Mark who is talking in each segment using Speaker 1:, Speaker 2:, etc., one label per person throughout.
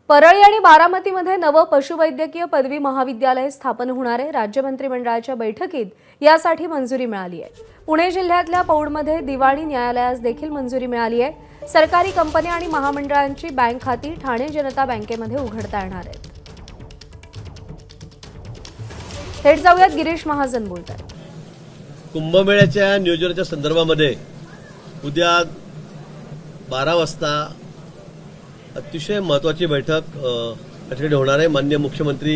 Speaker 1: परळी आणि बारामतीमध्ये नवं पशुवैद्यकीय पदवी महाविद्यालय स्थापन होणार आहे। राज्य मंत्रिमंडळाच्या बैठकीत यासाठी मंजुरी मिळाली आहे। पुणे जिल्ह्यातल्या पौडमध्ये दिवाणी न्यायालयास देखील मंजुरी मिळाली आहे। सरकारी कंपन्या आणि महामंडळांची बँक खाती ठाणे जनता बँकेमध्ये उघडता येणार आहेत। थेट जाऊयात, गिरीश महाजन बोलतात।
Speaker 2: कुंभमेळ्याच्या नियोजनाच्या संदर्भामध्ये उद्या 12 वाजता अतिशय महत्त्वाची बैठक या ठिकाणी होणार आहे। माननीय मुख्यमंत्री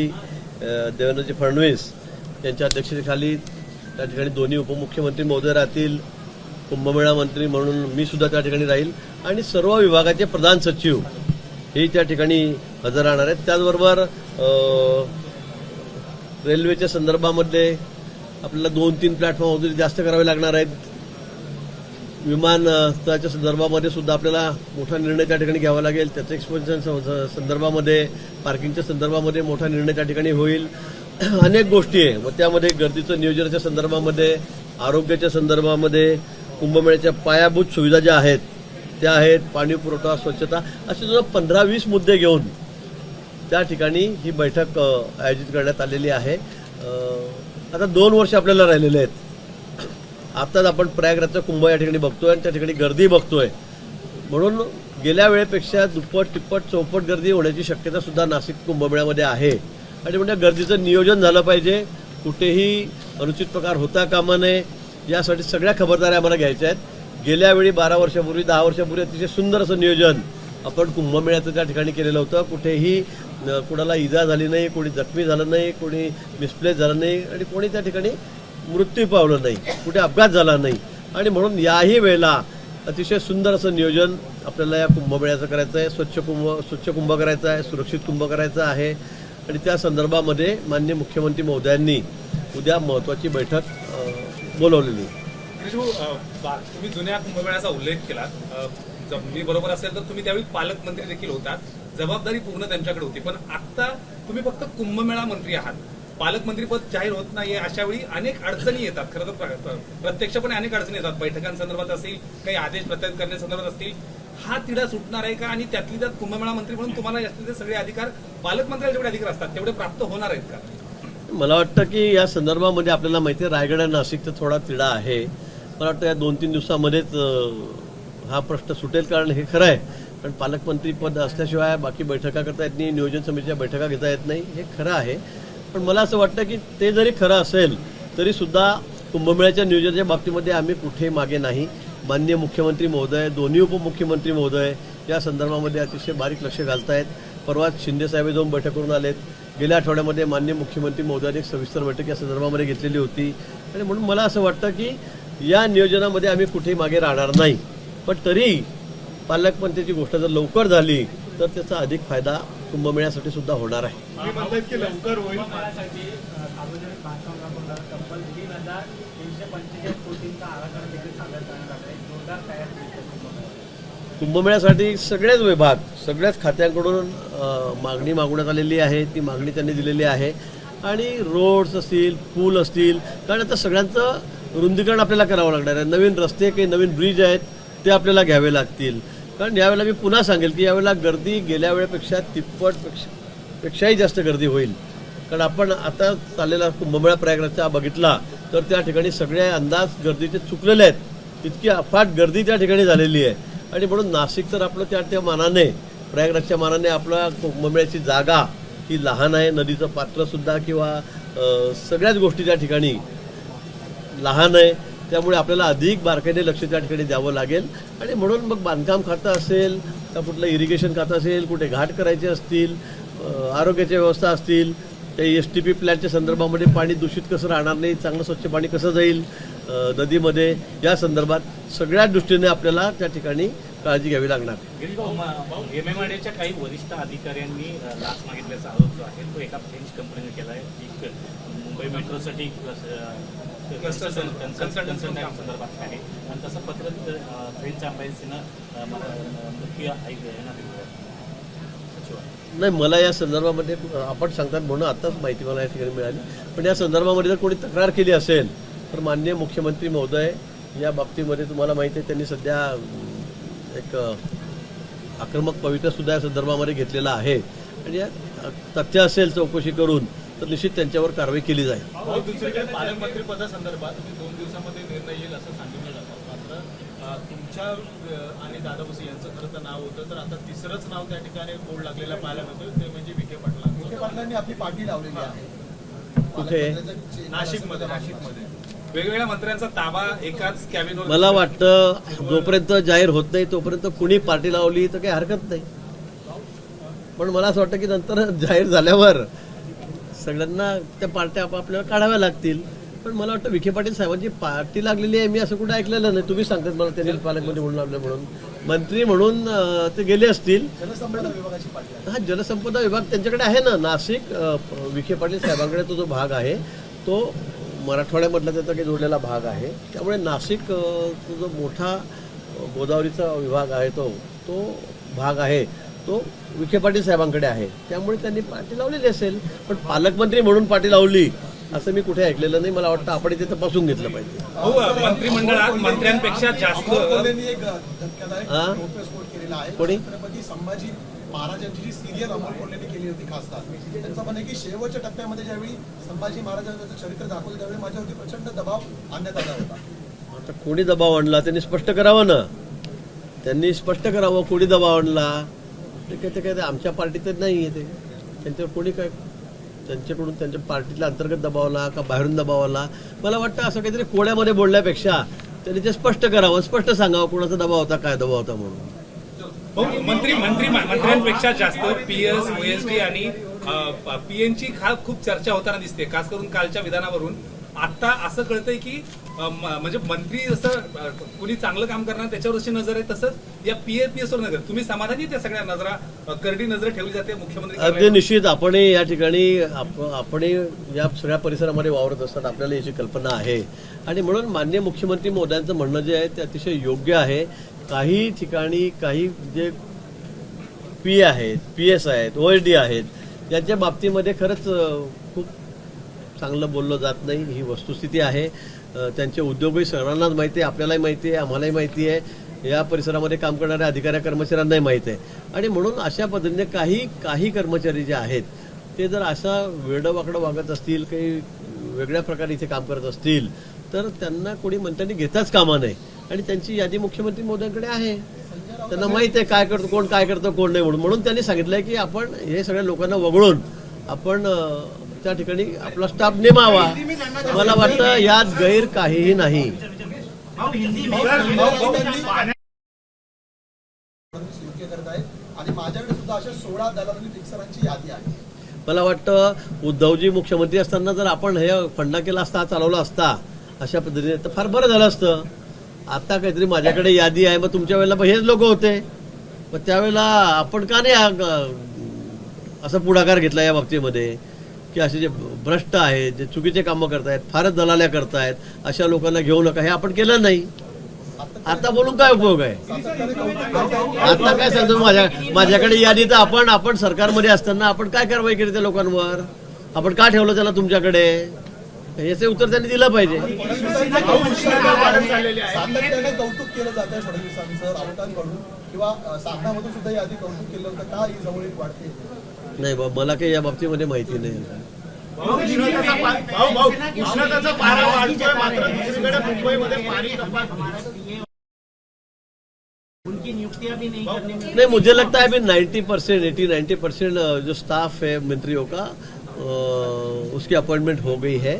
Speaker 2: देवेंद्रजी फडणवीस यांच्या अध्यक्षतेखाली त्या ठिकाणी दोन्ही उपमुख्यमंत्री महोदय राहतील, कुंभमेळा मंत्री म्हणून मी सुद्धा त्या ठिकाणी राहील आणि सर्व विभागाचे प्रधान सचिव हे त्या ठिकाणी हजर राहणार आहेत। त्याचबरोबर रेल्वेच्या संदर्भामध्ये आपल्याला 2-3 प्लॅटफॉर्म वगैरे जास्त करावे लागणार आहेत। विमानतळाच्या संदर्भामध्ये सुद्धा आपल्याला मोठा निर्णय त्या ठिकाणी घ्यावा लागेल। त्याच्या एक्सपेन्शन संदर्भामध्ये, पार्किंगच्या संदर्भामध्ये मोठा निर्णय त्या ठिकाणी होईल। अनेक गोष्टी आहे, मग त्यामध्ये गर्दीचं नियोजनाच्या संदर्भामध्ये, आरोग्याच्या संदर्भामध्ये, कुंभमेळ्याच्या पायाभूत सुविधा ज्या आहेत त्या आहेत, पाणी पुरवठा, स्वच्छता, असे जवळ 15-20 मुद्दे घेऊन त्या ठिकाणी ही बैठक आयोजित करण्यात आलेली आहे। आता 2 वर्ष आपल्याला राहिलेले आहेत। आताच आपण प्रयागराजचा कुंभ या ठिकाणी बघतोय आणि त्या ठिकाणी गर्दी बघतोय, म्हणून गेल्या वेळेपेक्षा दुप्पट, तिप्पट, चौपट गर्दी होण्याची शक्यता सुद्धा नाशिक कुंभमेळ्यामध्ये आहे। आणि म्हणजे गर्दीचं नियोजन झालं पाहिजे, कुठेही अनुचित प्रकार होता कामा नये, यासाठी सगळ्या खबरदाऱ्या आम्हाला घ्यायच्या आहेत। गेल्या वेळी 12 वर्षापूर्वी, 10 वर्षापूर्वी अतिशय सुंदर असं नियोजन आपण कुंभमेळ्याचं त्या ठिकाणी केलेलं होतं। कुठेही कुणाला इजा झाली नाही, कोणी जखमी झालं नाही, कोणी मिसप्लेस झालं नाही आणि कोणी त्या ठिकाणी मृत्यू पावलं नाही, कुठे अपघात झाला नाही। आणि म्हणून याही वेळेला अतिशय सुंदर असं नियोजन आपल्याला या कुंभमेळ्याचं करायचं आहे। स्वच्छ कुंभ करायचा आहे, सुरक्षित कुंभ करायचा आहे आणि त्या संदर्भामध्ये माननीय मुख्यमंत्री महोदयांनी उद्या महत्त्वाची बैठक बोलवलेली।
Speaker 3: तुम्ही जुन्या कुंभमेळ्याचा उल्लेख केला, मी बरोबर असेल तर तुम्ही त्यावेळी पालकमंत्री देखील होतात, जबाबदारी पूर्ण त्यांच्याकडे होती। पण आता तुम्ही फक्त कुंभमेळा मंत्री आहात, पालकमंत्रीपद जाहीर होत नाहीये। अशा वेळी अनेक अडचणी येतात, खरं तर प्रत्यक्षपणे अनेक अडचणी येतात, बैठकांसंदर्भात असेल, काही आदेश प्रत्यक्ष करण्यासंदर्भात असतील। हा तिढा सुटणार आहे का? आणि त्यातली त्यात कुंभमेळा मंत्री म्हणून तुम्हाला जास्तीत सगळे अधिकार, पालकमंत्र्याला जेवढे अधिकार असतात तेवढे प्राप्त होणार आहेत का?
Speaker 2: मला वाटतं की या संदर्भामध्ये आपल्याला माहिती आहे, रायगड आणि नाशिकचा थोडा तिढा आहे। मला वाटतं या 2-3 दिवसामध्येच हा प्रश्न सुटेल, कारण हे खरं आहे, पण पालकमंत्री पद असल्याशिवाय बाकी बैठका करता येत नाही, नियोजन समितीच्या बैठका घेता येत नाही, हे खरं आहे। पण मला असं वाटतं की ते जरी खरं असेल तरी सुद्धा कुंभमेळ्याच्या नियोजनाच्या बाबतीमध्ये आम्ही कुठेही मागे नाही। माननीय मुख्यमंत्री महोदय, दोन्ही उपमुख्यमंत्री महोदय या संदर्भामध्ये अतिशय बारीक लक्ष घालतायत। परवाच शिंदेसाहेब जाऊन बैठक करून आलेत। गेल्या आठवड्यामध्ये माननीय मुख्यमंत्री महोदयांनी एक सविस्तर बैठक या संदर्भामध्ये घेतलेली होती आणि म्हणून मला असं वाटतं की या नियोजनामध्ये आम्ही कुठेही मागे राहणार नाही। पण तरी पालकमंत्र्याची गोष्ट जर लवकर झाली तर त्याचा अधिक फायदा कुंभमेळ्यासाठी सुद्धा होणार आहे।
Speaker 4: लवकर होईल।
Speaker 2: कुंभमेळ्यासाठी सगळेच विभाग, सगळ्याच खात्यांकडून मागणी मागवण्यात आलेली आहे। ती मागणी त्यांनी दिलेली आहे आणि रोड्स असतील, पूल असतील, कारण आता सगळ्यांचं रुंदीकरण आपल्याला करावं लागणार आहे। नवीन रस्ते, काही नवीन ब्रिज आहेत ते आपल्याला घ्यावे लागतील, कारण यावेळेला मी पुन्हा सांगेल की यावेळेला गर्दी गेल्या वेळेपेक्षा तिप्पटपेक्षाही जास्त गर्दी होईल। कारण आपण आता चाललेला कुंभमेळा प्रयागराजचा बघितला तर त्या ठिकाणी सगळे अंदाज गर्दीचे चुकलेले आहेत, इतकी अफाट गर्दी त्या ठिकाणी झालेली आहे। आणि म्हणून नाशिक तर आपलं त्या मानाने, प्रयागराजच्या मानाने आपला कुंभमेळ्याची जागा ही लहान आहे, नदीचं पात्रसुद्धा किंवा सगळ्याच गोष्टी त्या ठिकाणी लहान आहे, त्यामुळे आपल्याला अधिक बारकाईने लक्ष त्या ठिकाणी द्यावं लागेल। आणि म्हणून मग बांधकाम खातं असेल, का कुठलं इरिगेशन खातं असेल, कुठे घाट करायचे असतील, आरोग्याच्या व्यवस्था असतील, काही STP प्लॅनच्या संदर्भामध्ये पाणी दूषित कसं राहणार नाही, चांगलं स्वच्छ पाणी कसं जाईल नदीमध्ये, या संदर्भात सगळ्या दृष्टीने आपल्याला त्या ठिकाणी काळजी घ्यावी लागणार।
Speaker 5: MMRDAच्या काही वरिष्ठ अधिकाऱ्यांनी लाच मागितल्याचा आरोप जो आहे तो एका फ्रेंच कंपनीने केला आहे। मुंबई मेट्रोसाठी कन्सल्टंट संदर्भात आहे आणि तसं पत्र फ्रेंच एम्बॅसीनं
Speaker 2: नाही, मला या संदर्भामध्ये आपण सांगतात म्हणून आताच माहिती मला या ठिकाणी मिळाली। पण या संदर्भामध्ये जर कोणी तक्रार केली असेल तर माननीय मुख्यमंत्री महोदय या बाबतीमध्ये, तुम्हाला माहिती आहे, त्यांनी सध्या एक आक्रमक पवित्रा सुद्धा या संदर्भामध्ये घेतलेला आहे। आणि या तथ्य असेल चौकशी करून तर निश्चित त्यांच्यावर कारवाई केली जाईल.
Speaker 4: दुसरीकडे पालकमंत्री पदासंदर्भात 2 दिवसामध्ये निर्णय येईल असं सांगितलं जातं. मात्र तुमच्या आणि दादा भुसे यांचं खरं तर नाव होतं, तर आता तिसरंच नाव त्या ठिकाणी बोर्ड लागलेलं पाहायला मिळतं, ते म्हणजे विखे पाटला.
Speaker 6: विखे पाटलांनी आपली पार्टी लावलेली आहे
Speaker 2: कुठे?
Speaker 4: नाशिकमध्ये
Speaker 3: वेगवेगळ्या मंत्र्यांचा ताबा एकाच कॅबिनेट.
Speaker 2: मला वाटतं जोपर्यंत जाहीर होत नाही तोपर्यंत कुणी पार्टी लावली तर काही हरकत नाही, पण मला असं वाटतं की नंतर जाहीर झाल्यावर सगळ्यांना त्या पार्ट्या आपल्याला काढाव्या लागतील. पण मला वाटतं विखे पाटील साहेबांची पार्टी लागलेली आहे मी असं कुठं ऐकलेलं नाही. तुम्ही सांगतात मला त्यांनी पालकमंत्री म्हणून लावलं म्हणून. मंत्री म्हणून ते गेले असतील.
Speaker 6: जलसंपदा विभागाची पार्टी आहे.
Speaker 2: हा जलसंपदा विभाग त्यांच्याकडे आहे ना. नाशिक विखे पाटील साहेबांकडे तो जो भाग आहे तो मराठवाड्यामधला त्याचा काही जोडलेला भाग आहे. त्यामुळे नाशिक तो जो मोठा गोदावरीचा विभाग आहे तो भाग आहे तो विखे पाटील साहेबांकडे आहे. त्यामुळे त्यांनी पार्टी लावलेली असेल, पण पालकमंत्री म्हणून पार्टी लावली असं मी कुठे ऐकलेलं नाही. मला वाटतं आपण इथे तपासून घेतलं पाहिजे.
Speaker 3: हो, मंत्रिमंडळात मंत्र्यांपेक्षा जास्त
Speaker 6: कोल्हेंनी एक धक्कादायक
Speaker 2: हा?
Speaker 6: घटस्फोट केलेला आहे.
Speaker 2: कोणी?
Speaker 6: छत्रपती संभाजी महाराजांची जी सिरियल अमोल कोल्हेंनी केली होती खासदार, त्यांचं म्हणणं आहे की शेवटच्या टप्प्यामध्ये ज्यावेळी संभाजी महाराजांचं चरित्र दाखवलं त्यावेळी माझ्यावरती प्रचंड दबाव आणण्यात आला होता.
Speaker 2: आता कोणी दबाव आणला त्यांनी स्पष्ट करावं ना. त्यांनी स्पष्ट करावं कोणी दबाव आणला. ते काय आमच्या पार्टीत नाही आहे. ते त्यांच्यावर कोणी काय त्यांच्याकडून त्यांच्या पार्टीतल्या अंतर्गत दबावला का बाहेरून दबावला. मला वाटतं असं काहीतरी कोड्यामध्ये बोलण्यापेक्षा त्यांनी ते स्पष्ट करावं, स्पष्ट सांगावं कोणाचा दबाव होता काय दबाव होता म्हणून.
Speaker 3: हो, मंत्र्यांपेक्षा जास्त पीएस, ओएसडी आणि पीएनची खूप चर्चा होताना दिसते, खास करून कालच्या विधानावरून. आता असं कळतंय की म्हणजे मंत्री जसं कुणी चांगलं काम करणार त्याच्यावर अशी नजर आहे, तसंच या पीएस वर नजर. तुम्ही समाधानी त्या सगळ्या नजरा करडी नजर ठेवली जाते मुख्यमंत्री?
Speaker 2: अगदी निश्चित. आपण या ठिकाणी आपण या सगळ्या परिसरामध्ये वावरत असतात, आपल्याला याची कल्पना आहे. आणि म्हणून माननीय मुख्यमंत्री महोदयांचं म्हणणं जे आहे ते अतिशय योग्य आहे. काही ठिकाणी काही जे पी आहेत, पीएस आहेत, ओएसडी आहेत, यांच्या बाबतीमध्ये खरंच खूप चांगलं बोललं जात नाही. ही वस्तुस्थिती आहे. त्यांचे उद्योगही सर्वांनाच माहिती आहे, आपल्यालाही माहिती आहे, आम्हालाही माहिती आहे, या परिसरामध्ये काम करणाऱ्या अधिकारी कर्मचाऱ्यांनाही माहिती आहे. आणि म्हणून अशा पद्धतीने काही कर्मचारी जे आहेत ते जर असा वेडवाकडं वागत असतील, काही वेगळ्या प्रकारे इथे काम करत असतील तर त्यांना कोणी मंत्र्यांनी घेताच कामा नये. आणि त्यांची यादी मुख्यमंत्री मोदयांकडे आहे. त्यांना माहिती आहे काय करतो कोण, काय करतं कोण नाही. म्हणून त्यांनी सांगितलंय की आपण हे सगळ्या लोकांना वगळून आपण त्या ठिकाणी आपला स्टाफ नेमावा. मला वाटतं यात गैर काहीही नाही.
Speaker 6: योग्य करत आहेत आणि माझ्याकडे सुद्धा अशा 16 दलाल फिक्सरांची यादी आहे.
Speaker 2: मला वाटतं उद्धवजी मुख्यमंत्री असताना जर आपण हे फंडा केला असता, चालवला असता अशा पद्धतीने तर फार बरं झालं असतं. आता काहीतरी माझ्याकडे यादी आहे, मग तुमच्या वेळेला हेच लोक होते, मग त्यावेळेला आपण का नाही असं पुढाकार घेतला या बाबतीमध्ये की असे जे भ्रष्ट आहेत, जे चुकीचे कामं करतायत, फारच दलाल्या करतायत, अशा लोकांना घेऊ नका. हे आपण केलं नाही. आता बोलून काय उपयोग आहे? आता काय सांगतो माझ्याकडे यादी तर आपण सरकारमध्ये असताना आपण काय कारवाई केली त्या लोकांवर? आपण का ठेवलं त्याला तुमच्याकडे? याचे उत्तर त्यांनी दिलं पाहिजे.
Speaker 6: सातत्याने कौतुक केलं जात आहे फडणवीसांचं राऊतांकडून किंवा साधनामधून सुद्धा यादी कौतुक केलं होतं. का ही जवळीक वाढते?
Speaker 2: नाही बाबा, मला काही या बाबतीमध्ये माहिती नाही.
Speaker 4: उष्णतेचा पारा वाढतोय, मात्र दुसरीकडे मुंबईमध्ये पाणी कपात.
Speaker 5: उनकी नियुक्तियां भी नहीं करने में
Speaker 2: नहीं, मुझे लगता है अभी 80-90% जो स्टाफ है मंत्रियों का उसकी अपॉइंटमेंट हो गई है.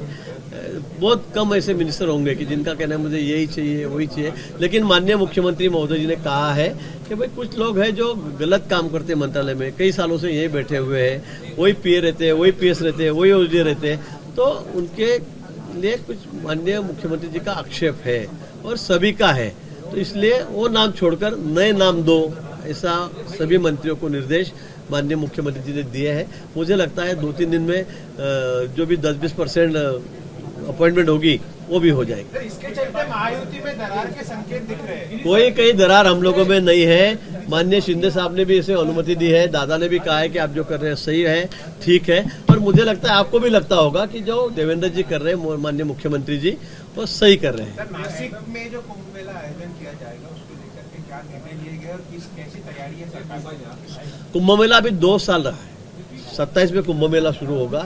Speaker 2: बहुत कम ऐसे मिनिस्टर होंगे कि जिनका कहना है मुझे यही चाहिए वही चाहिए. लेकिन माननीय मुख्यमंत्री महोदय जी ने कहा है कि भाई कुछ लोग हैं जो गलत काम करते हैं मंत्रालय में, कई सालों से यही बैठे हुए हैं, वही पीए रहते हैं, वही पीएस रहते हैं, वही ओएसडी रहते हैं. तो उनके लिए कुछ माननीय मुख्यमंत्री जी का आक्षेप है और सभी का है. तो इसलिए वो नाम छोड़कर नए नाम दो, ऐसा सभी मंत्रियों को निर्देश माननीय मुख्यमंत्री जी ने दिए हैं. मुझे लगता है 2-3 दिन में जो भी 10-20% अपॉइंटमेंट होगी वो भी हो जाएगी.
Speaker 4: इसके चलते महायुति में दरार के संकेत दिख रहे हैं.
Speaker 2: कोई दरार हम लोगों में नहीं है. माननीय शिंदे साहब ने भी इसे अनुमति दी है. दादा ने भी कहा है कि आप जो कर रहे हैं सही है, ठीक है. और मुझे लगता है आपको भी लगता होगा कि जो देवेंद्र जी कर रहे हैं, माननीय मुख्यमंत्री जी, वो सही कर रहे हैं.
Speaker 4: नासिक में जो कुंभ मेला आयोजन किया जाएगा उसको लेकर के क्या निर्णय लिए गए और कैसी तैयारी है सरकार की?
Speaker 2: कुंभ मेला अभी 2 साल रहा है. 27 में कुंभ मेला शुरू होगा।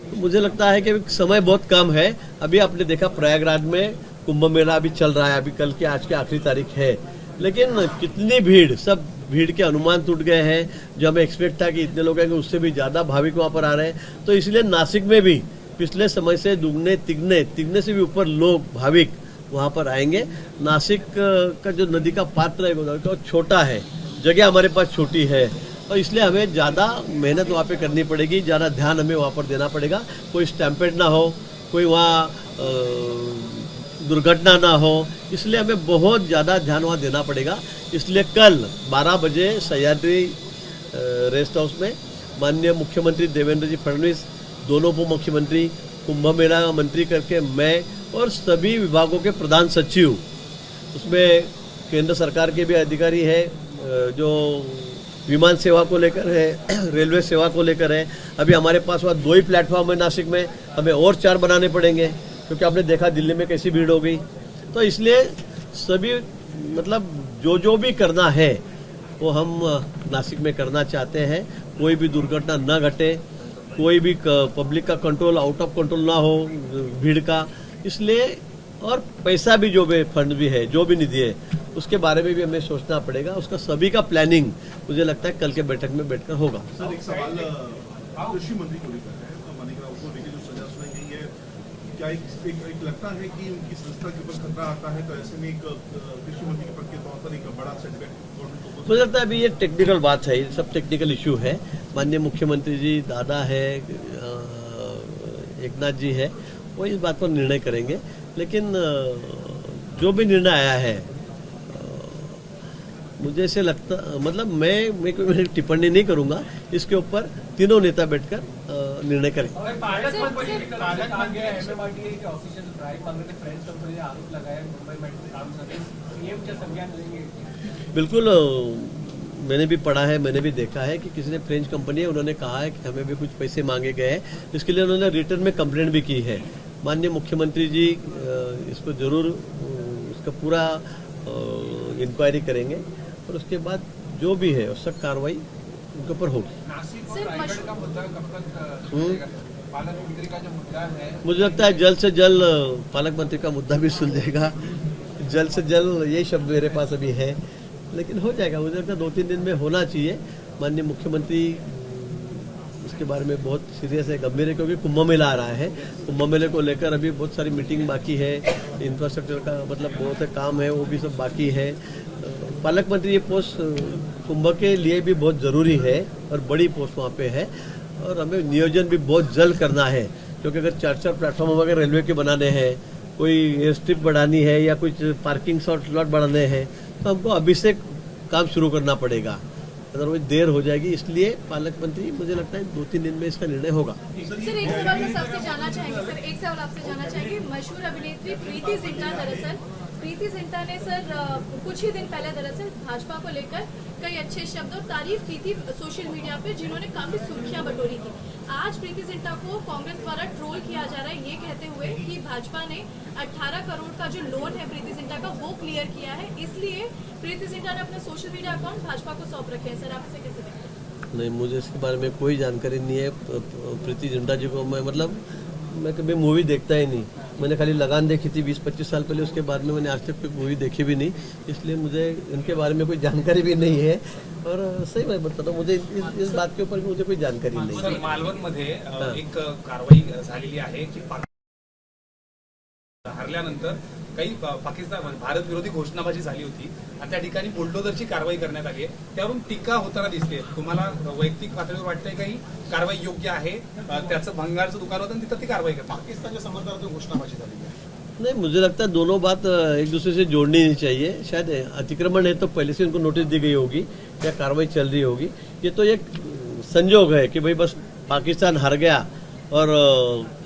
Speaker 2: तो मुझे लगता है कि समय बहुत कम है। अभी आपने देखा प्रयागराज में कुंभ मेला अभी चल रहा है, अभी कल के आज के आखिरी तारीख है, लेकिन कितनी भीड़, सब भीड़ के अनुमान टूट गए हैं। जो हमें एक्सपेक्ट था कि इतने लोग आएंगे, उससे भी ज़्यादा भाविक वहाँ पर आ रहे हैं। तो इसलिए नासिक में भी पिछले समय से दुगने तिगने से भी ऊपर लोग भाविक वहाँ पर आएंगे। नासिक का जो नदी का पात्र है वो छोटा है, जगह हमारे पास छोटी है, और इसलिए हमें ज़्यादा मेहनत वहाँ पे करनी पड़ेगी, ज़्यादा ध्यान हमें वहाँ पर देना पड़ेगा। कोई स्टैम्पेड ना हो, कोई वहाँ दुर्घटना ना हो, इसलिए हमें बहुत ज़्यादा ध्यान वहाँ देना पड़ेगा। इसलिए कल 12 बजे सह्याद्री रेस्ट हाउस में माननीय मुख्यमंत्री देवेंद्र जी फडणवीस, दोनों उप मुख्यमंत्री, कुंभ मेला मंत्री करके मैं और सभी विभागों के प्रधान सचिव, उसमें केंद्र सरकार के भी अधिकारी है, जो विमान सेवा को लेकर है, रेलवे सेवा को लेकर है। अभी हमारे पास वहाँ 2 ही प्लेटफॉर्म है नासिक में, हमें और 4 बनाने पड़ेंगे, क्योंकि आपने देखा दिल्ली में कैसी भीड़ हो गई। तो इसलिए सभी मतलब जो भी करना है वो हम नासिक में करना चाहते हैं। कोई भी दुर्घटना न घटे, कोई भी पब्लिक का कंट्रोल आउट ऑफ कंट्रोल ना हो भीड़ का। इसलिए और पैसा भी जो भी फंड भी है, जो भी निधि है, उसके बारे में भी हमें सोचना पड़ेगा। उसका सभी का प्लानिंग मुझे लगता है कल के बैठक में बैठकर होगा।
Speaker 7: सर एक सवाल कृषि मंत्री को लेकर है, तो मानिक राव को लेकर जो सजा सुनाई गई है, क्या एक लगता है कि उनकी संस्था के ऊपर खतरा आता है? तो ऐसे में एक कृषि मंत्री के पद के तौर पर एक बड़ा सेटबैक गवर्नमेंट को,
Speaker 2: मुझे लगता है अभी ये टेक्निकल बात है, ये सब टेक्निकल इशू है। माननीय मुख्यमंत्री जी, दादा है, एकनाथ जी है, वो इस बात पर निर्णय करेंगे। लेकिन जो भी निर्णय आया है, मुझे ऐसे लगता, मतलब मैं कोई टिप्पणी नहीं करूंगा इसके ऊपर। तीनों नेता बैठकर निर्णय करें। बिल्कुल, मैंने भी पढ़ा है, मैंने भी देखा है कि किसी ने फ्रेंच कंपनी है, उन्होंने कहा है कि हमें भी कुछ पैसे मांगे गए हैं, इसके लिए उन्होंने रिटर्न में कंप्लेंट भी की है। माननीय मुख्यमंत्री जी इसको जरूर इसका पूरा इंक्वायरी करेंगे और उसके बाद जो भी है उसका कार्रवाई उनके ऊपर होगी। मुझे लगता है जल्द से जल्द पालक मंत्री का मुद्दा भी सुलझेगा। जल्द से जल्द यही शब्द मेरे पास अभी है, लेकिन हो जाएगा। मुझे लगता है 2-3 दिन में होना चाहिए। माननीय मुख्यमंत्री उसके बारे में बहुत सीरियस है, गंभीर है, क्योंकि कुंभ मेला आ रहा है। कुंभ मेले को लेकर अभी बहुत सारी मीटिंग बाकी है, इंफ्रास्ट्रक्चर का मतलब बहुत से काम है, वो भी सब बाकी है। पालक मंत्री ये पोस्ट कुंभ के लिए भी बहुत ज़रूरी है और बड़ी पोस्ट वहाँ पे है, और हमें नियोजन भी बहुत जल्द करना है, क्योंकि अगर 4 प्लेटफॉर्म वगैरह रेलवे के बनाने हैं, कोई एयर स्ट्रिप बढ़ानी है या कुछ पार्किंग स्लॉट बढ़ाने हैं, तो हमको अभी से काम शुरू करना पड़ेगा, अदरवाइज देर हो जाएगी। इसलिए पालक मंत्री, मुझे लगता है 2-3 दिन में इसका निर्णय होगा।
Speaker 8: सर एक सवाल मैं आपसे जानना चाहेंगे, सर एक सवाल आपसे जानना चाहेंगे। मशहूर अभिनेत्री प्रीति जिंटा ने सर कुछ ही दिन पहले दरअसल भाजपा को लेकर कई अच्छे शब्द और तारीफ की थी सोशल मीडिया पे, जिन्होंने काफी सुर्खियां बटोरी थी। आज प्रीति जिंटा को कांग्रेस द्वारा ट्रोल किया जा रहा है, ये कहते हुए कि भाजपा ने 18 करोड़ का जो लोन है प्रीति जिंटा का वो क्लियर किया है, इसलिए प्रीति जिंटा ने अपने सोशल मीडिया अकाउंट भाजपा को सौंप रखे हैं। सर आप इसे कैसे देखते हैं?
Speaker 2: नहीं, मुझे इसके बारे में कोई जानकारी नहीं है। प्रीति जिंटा जी को मैं कभी मूवी देखता ही नहीं। मैंने खाली लगान देखी थी 20-25 साल पहले, उसके बाद में मैंने आज तक कोई मूवी देखी भी नहीं, इसलिए मुझे इनके बारे में कोई जानकारी भी नहीं है। और सही मैं बताता हूँ, मुझे इस बात के ऊपर मुझे कोई जानकारी नहीं
Speaker 3: सर
Speaker 2: है।
Speaker 3: मालवणमध्ये एक कारवाई झालेली आहे की हरल्यानंतर काही पाकिस्तान भारत विरोधी घोषणाबाजी झाली होती आणि त्या ठिकाणी बुलडोझरची कारवाई करण्यात आली आहे, त्यावरून टीका होताना दिसते। तुम्हाला वैयक्तिक पातळीवर वाटतंय का ही कारवाई योग्य आहे? त्याचं भंगारचं दुकान होतं आणि तिथं ती कारवाई करतात।
Speaker 6: पाकिस्तानच्या समर्थनार्थ घोषणाबाजी झाली है।
Speaker 2: नहीं, मुझे लगता है दोनों बात एक दूसरे से जोड़नी नहीं चाहिए। शायद अतिक्रमण है तो पहले से उनको नोटिस दी गई होगी या कार्रवाई चल रही होगी। ये तो एक संजोग है कि भाई बस पाकिस्तान हार गया और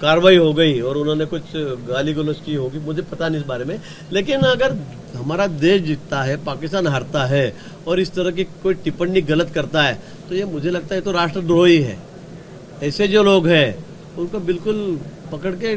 Speaker 2: कार्रवाई हो गई और उन्होंने कुछ गाली गलौज की होगी, मुझे पता नहीं इस बारे में। लेकिन अगर हमारा देश जीतता है, पाकिस्तान हारता है और इस तरह की कोई टिप्पणी गलत करता है, तो ये मुझे लगता है तो राष्ट्रद्रोही है। ऐसे जो लोग हैं उनको बिल्कुल पकड़ के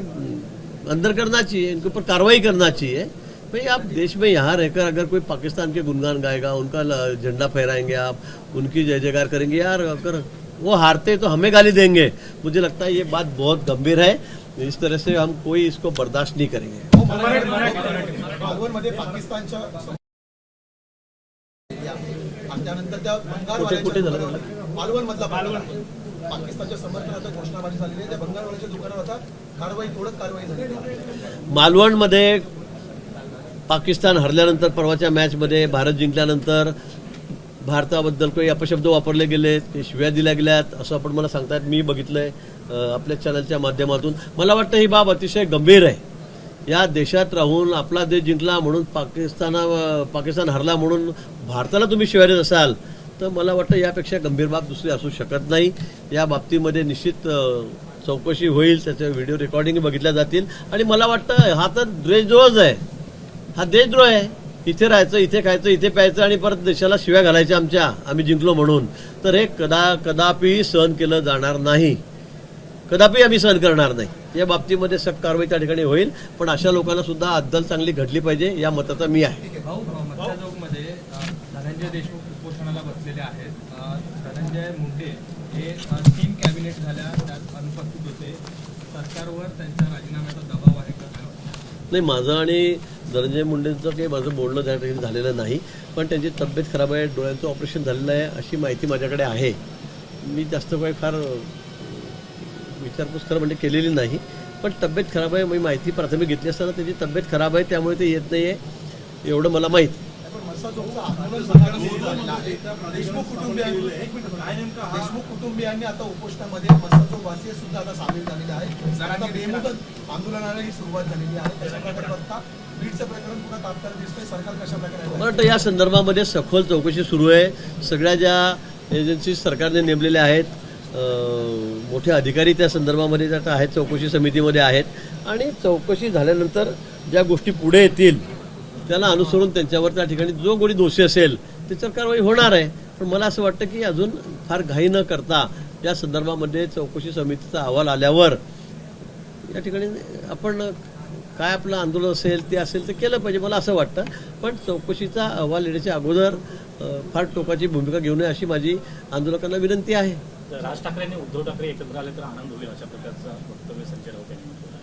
Speaker 2: अंदर करना चाहिए, इनके ऊपर कार्रवाई करना चाहिए। भाई आप देश में यहाँ रहकर अगर कोई पाकिस्तान के गुणगान गाएगा, उनका झंडा फहराएंगे, आप उनकी जय जयकार करेंगे, यार अगर वो हारते तो हमें गाली देंगे। मुझे लगता है ये बात बहुत गंभीर है, इस तरह से हम कोई इसको बर्दाश्त नहीं करेंगे।
Speaker 6: मालवणमध्ये पाकिस्तानच्या आणि त्यानंतर त्या
Speaker 2: कुठे झालं?
Speaker 6: मालवणमधला पाकिस्तानच्या समर्थनार्थ घोषणाबाजी झालेली आहे। त्या बंगालवाल्याच्या दुकानावर आता कडक कारवाई झाली आहे।
Speaker 2: मालवणमध्ये पाकिस्तान हरल्यानंतर परवाच्या मॅचमध्ये भारत जिंकल्यानंतर भारताबद्दल काही अपशब्द वापरले गेले, ते शिव्या दिल्या गेल्यात असं आपण मला सांगतायत। मी बघितलंय आपल्या चॅनलच्या माध्यमातून। मला वाटतं ही बाब अतिशय गंभीर आहे। या देशात राहून आपला देश जिंकला म्हणून पाकिस्तान हरला म्हणून भारताला तुम्ही शिव्या देत असाल तर मला वाटतं यापेक्षा गंभीर बाब दुसरी असू शकत नाही। या बाबतीमध्ये निश्चित चौकशी होईल, त्याचे व्हिडिओ रेकॉर्डिंग बघितल्या जातील आणि मला वाटतं हा तर देशद्रोहच आहे, हा देशद्रोह आहे। इथे राहायचं, इथे खायचं, इथे प्यायचं आणि परत देशाला शिव्या घालायच्या आम्ही जिंकलो म्हणून, तर हे कदापि सहन केलं जाणार नाही, कदापि आम्ही सहन करणार नाही। या बाबतीमध्ये सक्त कारवाई त्या ठिकाणी होईल, पण अशा लोकांना सुद्धा अद्दल चांगली घडली पाहिजे या मताचा मी आहे।
Speaker 9: मत्स्यजोगमध्ये धनंजय देशमुख उपोषणाला बसलेले आहेत। धनंजय मुंडे हे 3 कॅबिनेट झाल्या, त्यात अनुपस्थित होते। सरकारवर त्यांच्या राजीनाम्याचा दबाव आहे का?
Speaker 2: नाही, माझं आणि धनंजय मुंडेंचं काही माझं बोलणं त्या ठिकाणी झालेलं नाही, पण त्यांची तब्येत खराब आहे, डोळ्यांचं ऑपरेशन झालेलं आहे अशी माहिती माझ्याकडे आहे। मी जास्त काही फार विचारपूस म्हणजे केलेली नाही, पण तब्येत खराब आहे, मी माहिती प्राथमिक घेतली असताना त्याची तब्येत खराब आहे त्यामुळे ते येत नाही आहे एवढं मला माहिती।
Speaker 6: देशमुख कुटुंबियांनी आता उपोषणामध्ये मस्साजोग वासीय सुद्धा आता सामील झालेले आहेत। आता बेमुदत आंदोलनाला ही सुरुवात झालेली आहे। त्याच्यानंतर बघता बीडचं प्रकरण पुन्हा तात्काळ दिसतंय। सरकार कशा प्रकारे
Speaker 2: मला वाटतं या संदर्भामध्ये सखोल चौकशी सुरू आहे। सगळ्या ज्या एजन्सी सरकारने नेमलेल्या आहेत, मोठे अधिकारी त्या संदर्भामध्ये आता आहेत, चौकशी समितीमध्ये आहेत आणि चौकशी झाल्यानंतर ज्या गोष्टी पुढे येतील त्याला अनुसरून त्यांच्यावर त्या ठिकाणी जो कोणी दोषी असेल त्याच्यावर कारवाई होणार आहे। पण मला असं वाटतं की अजून फार घाई न करता या संदर्भामध्ये चौकशी समितीचा अहवाल आल्यावर या ठिकाणी आपण काय आपलं आंदोलन असेल ते असेल ते केलं पाहिजे मला असं वाटतं। पण चौकशीचा अहवाल येण्याच्या अगोदर फार टोकाची भूमिका घेऊ नये अशी माझी आंदोलकांना विनंती आहे।
Speaker 5: राज ठाकरेंनी उद्धव ठाकरे एकत्र आले तर आनंद होईल अशा प्रकारचं वक्तव्य संजय राऊत यांनी म्हटलं आहे।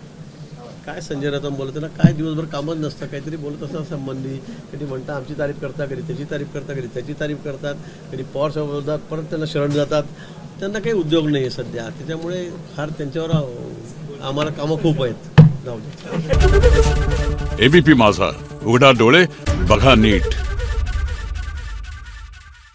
Speaker 2: काय संजय राऊत बोलत ना, काय दिवसभर कामच नसतं, काहीतरी बोलत असतात संबंधी, कधी म्हणता आमची तारीफ करता, कधी त्याची तारीफ करता, कधी त्याची तारीफ करतात, कधी पॉवर बोलतात, परत त्यांना शरण जातात। त्यांना काही उद्योग नाही आहे सध्या, त्याच्यामुळे फार त्यांच्यावर आम्हाला कामं खूप आहेत। जाऊ दे।
Speaker 10: एबीपी माझा, उघडा डोळे बघा नीट।